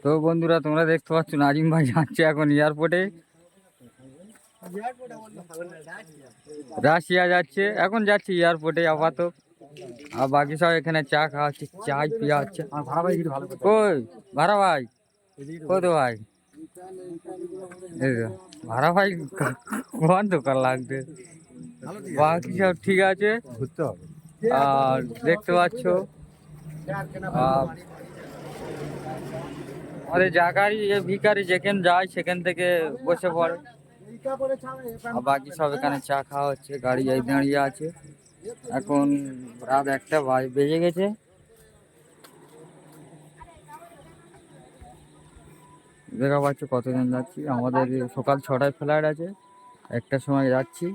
তো বন্ধুরা, তোমরা দেখতে পাচ্ছ নাজিম ভাই যাচ্ছে এখন এয়ারপোর্টে। রাশিয়া যাচ্ছে, এখন যাচ্ছে এয়ারপোর্টে আপাতত। আর বাকি সব এখানে চা খাওয়াচ্ছে, চাই পিয়া হচ্ছে। কই ভাড়া ভাই, কই তো ভাই, এই তো ভাড়া ভাই কোন দোকান লাগবে। বাকি সব ঠিক আছে। আর দেখতে পাচ্ছ আমাদের জায়গায় ভিখারি যেখানে যায় সেখান থেকে বসে পড়ে। আর বাকি সব এখানে চা খাওয়া হচ্ছে, গাড়ি এই দাঁড়িয়ে আছে। এখন রাত 1টা বেজে গেছে। দেখা পাচ্ছ কতজন যাচ্ছি। আমাদের সকাল 6টায় ফ্লাইট আছে, 1টার সময় যাচ্ছি।